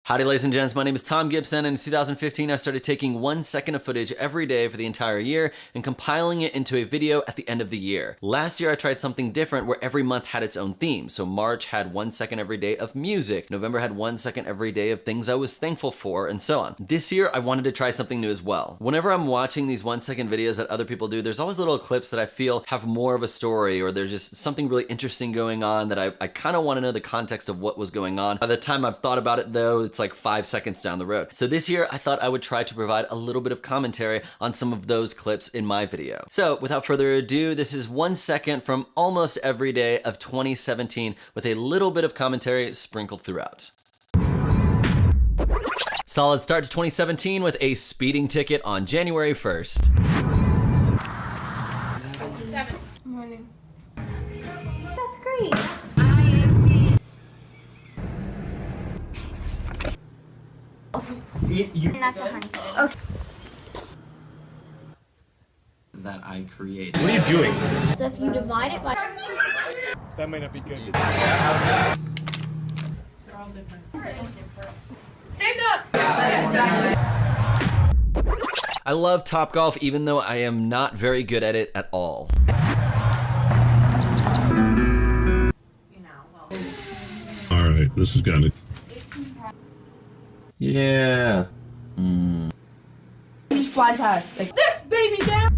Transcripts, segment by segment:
Howdy ladies and gents, my name is Thom Gibson, and in 2015 I started taking 1 second of footage every day for the entire year and compiling it into a video at the end of the year. Last year I tried something different where every month had its own theme. So March had 1 second every day of music, November had 1 second every day of things I was thankful for, and so on. This year I wanted to try something new as well. Whenever I'm watching these 1 second videos that other people do, there's always little clips that I feel have more of a story, or there's just something really interesting going on that I kind of want to know the context of what was going on. By the time I've thought about it though, it's like 5 seconds down the road. So this year I thought I would try to provide a little bit of commentary on some of those clips in my video. So without further ado, this is 1 second from almost every day of 2017 with a little bit of commentary sprinkled throughout. Solid start to 2017 with a speeding ticket on January 1st. Morning. That's great. That's 100. Okay. That I create. What are you doing? So if you divide it by... That might not be good. They're all different. Stand up! I love Topgolf even though I am not very good at it at all. Alright, this is gonna... Yeah. Just fly past. Like, this baby down!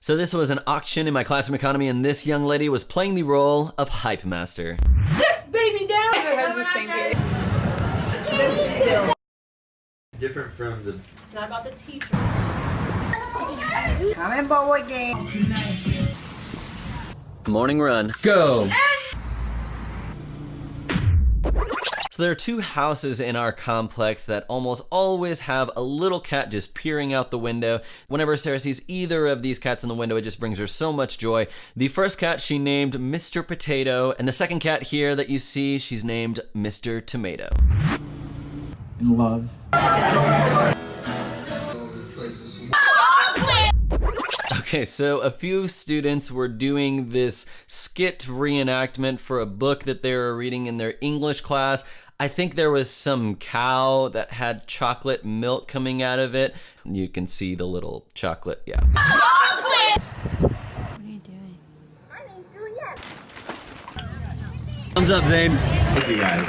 So this was an auction in my classroom economy, and this young lady was playing the role of Hype Master. This baby down! Has the same grade. Still. Different from the... It's not about the teacher. Come in, boy game. Morning run. Go! So there are two houses in our complex that almost always have a little cat just peering out the window. Whenever Sarah sees either of these cats in the window, it just brings her so much joy. The first cat she named Mr. Potato, and the second cat here that you see, she's named Mr. Tomato. In love. Okay, so a few students were doing this skit reenactment for a book that they were reading in their English class. I think there was some cow that had chocolate milk coming out of it. You can see the little chocolate, yeah. What are you doing? Thumbs up, Zane. Thank you guys.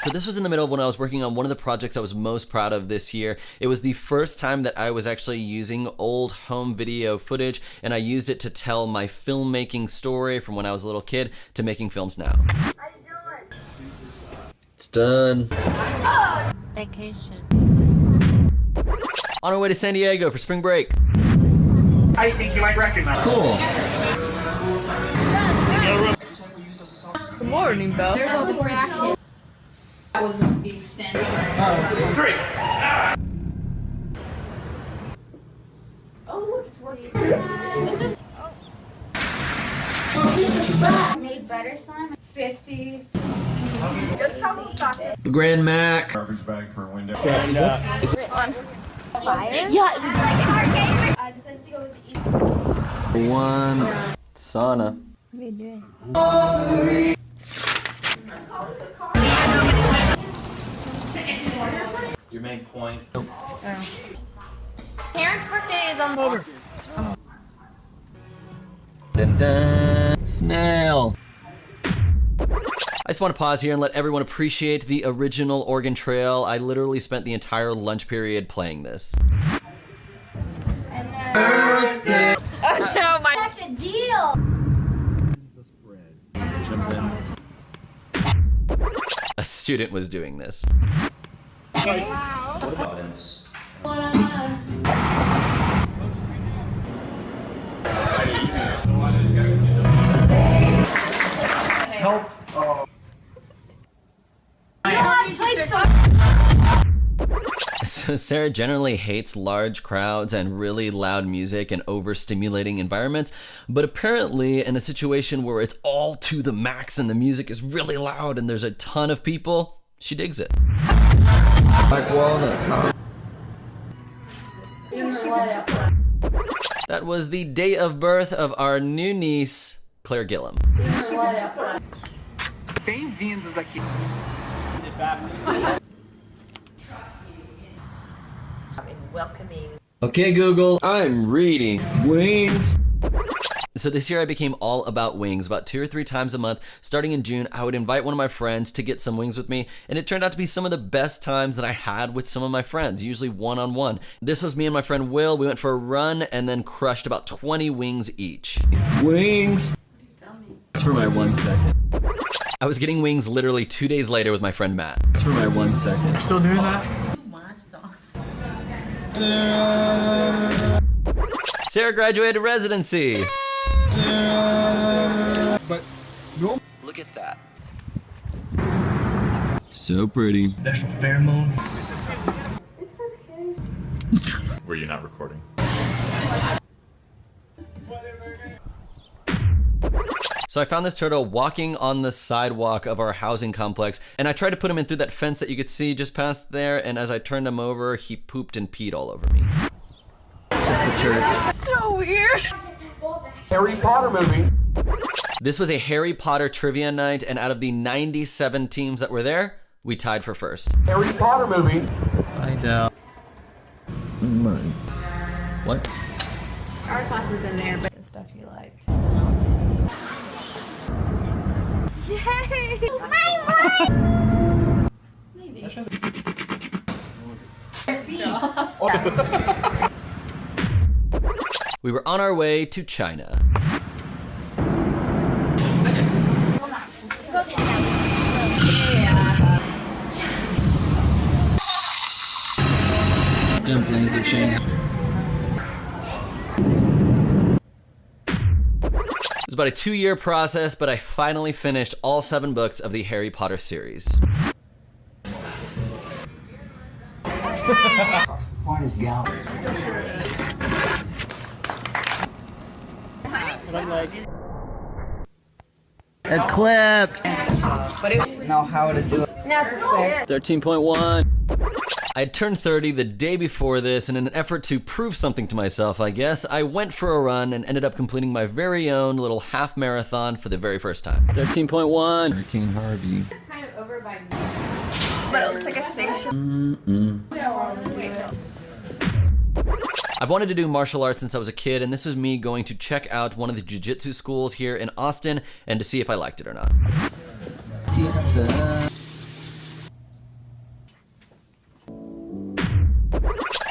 So this was in the middle of when I was working on one of the projects I was most proud of this year. It was the first time that I was actually using old home video footage, and I used it to tell my filmmaking story from when I was a little kid to making films now. It's done. Vacation. On our way to San Diego for spring break. I think you might recognize. Cool. Good morning, Belle. There's all the fraction. That was the extent. 3. Oh, look, it's working. Made butter slime. 50. Just probably faster. The Grand Mac. Garbage bag for a window. Fire? Yeah. I decided to go with the One. Sauna. What are you doing? Your main point. Parents' birthday is on over. Dun dun. Snail. I just want to pause here and let everyone appreciate the original Oregon Trail. I literally spent the entire lunch period playing this. Oh no, my. Such a deal. A student was doing this. Wow. Evidence. One of us. Help. So Sarah generally hates large crowds and really loud music and overstimulating environments, but apparently in a situation where it's all to the max and the music is really loud and there's a ton of people, she digs it. That was the day of birth of our new niece, Claire Gillum. Bem-vindos aqui. Welcoming. Okay, Google, I'm reading. Wings. So this year I became all about wings. About 2 or 3 times a month, starting in June, I would invite one of my friends to get some wings with me, and it turned out to be some of the best times that I had with some of my friends, usually one-on-one. This was me and my friend Will. We went for a run and then crushed about 20 wings each. Wings. That's for my 1 second. I was getting wings literally 2 days later with my friend Matt. That's for my 1 second. Still doing that? Sarah graduated residency. But no. Look at that. So pretty. Special pheromone. Were you not recording? So I found this turtle walking on the sidewalk of our housing complex, and I tried to put him in through that fence that you could see just past there, and as I turned him over, he pooped and peed all over me. Just the church. So weird. Harry Potter movie. This was a Harry Potter trivia night, and out of the 97 teams that were there, we tied for first. Harry Potter movie. I doubt. What? Our class was in there, but the stuff you liked. Yay! Maybe. We were on our way to China. Dumplings of Shanghai. It was about a 2-year process, but I finally finished all 7 books of the Harry Potter series. What is gal? Eclipse! Know how to do it. Now it's a square. 13.1. I had turned 30 the day before this, and in an effort to prove something to myself, I guess, I went for a run and ended up completing my very own little half marathon for the very first time. 13.1. Hurricane Harvey. Kind of over by me. But it looks like a spaceship. I've wanted to do martial arts since I was a kid, and this was me going to check out one of the jiu-jitsu schools here in Austin and to see if I liked it or not. Pizza.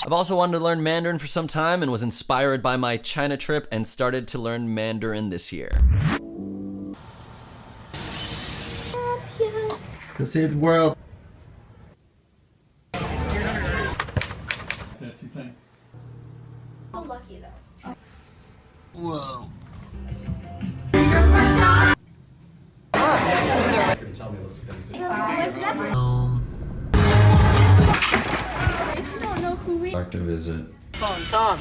I've also wanted to learn Mandarin for some time and was inspired by my China trip and started to learn Mandarin this year. Go save the world. So lucky though. Whoa. Doctor visit. Tom.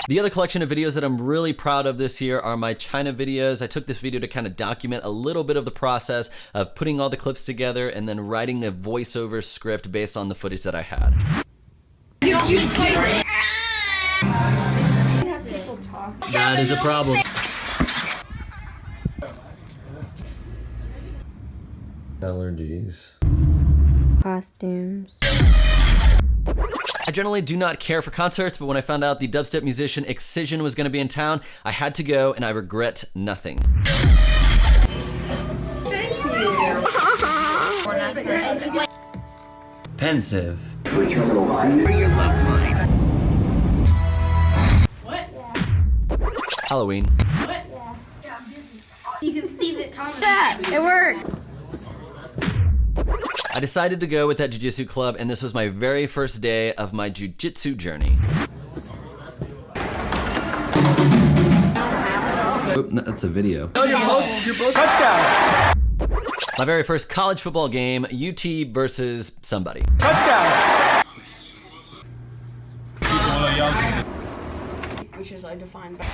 The other collection of videos that I'm really proud of this year are my China videos. I took this video to kind of document a little bit of the process of putting all the clips together and then writing a voiceover script based on the footage that I had. That is a problem. Allergies. Costumes. I generally do not care for concerts, but when I found out the dubstep musician Excision was going to be in town, I had to go, and I regret nothing. Thank you. Pensive. For your love line. What? Halloween. What? Yeah. You can see that Tom is It worked. I decided to go with that jiu-jitsu club, and this was my very first day of my jiu-jitsu journey. Oop, no, that's a video. Oh, you're both touchdown. My very first college football game, UT versus somebody. Touchdown. Which is like defined by.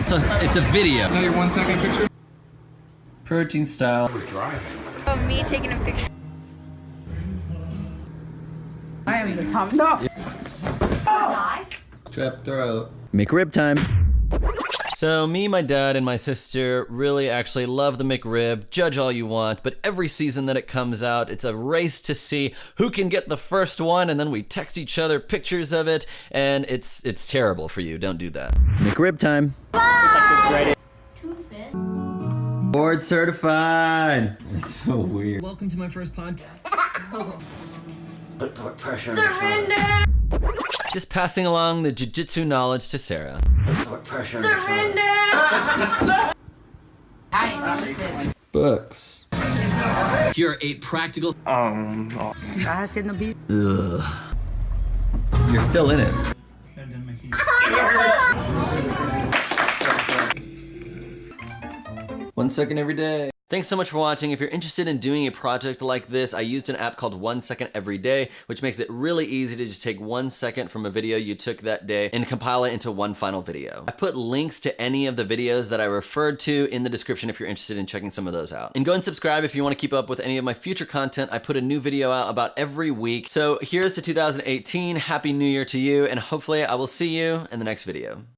It's a video. Is that your 1 second picture? Protein style. Of me taking a picture. I am the Tom. No. Strep throat. Make rib time. So me, my dad, and my sister really actually love the McRib. Judge all you want, but every season that it comes out, it's a race to see who can get the first one, and then we text each other pictures of it, and it's terrible for you. Don't do that. McRib time. Board certified. That's so weird. Welcome to my first podcast. Put pressure. Surrender! Just passing along the jiu-jitsu knowledge to Sarah. Put pressure. Surrender! Books. Here are 8 practical. I said no beef. Ugh. You're still in it. That didn't make you. 1 second every day. Thanks so much for watching. If you're interested in doing a project like this, I used an app called 1 Second Every Day, which makes it really easy to just take 1 second from a video you took that day and compile it into one final video. I've put links to any of the videos that I referred to in the description if you're interested in checking some of those out. And go and subscribe if you want to keep up with any of my future content. I put a new video out about every week. So here's to 2018. Happy New Year to you, and hopefully I will see you in the next video.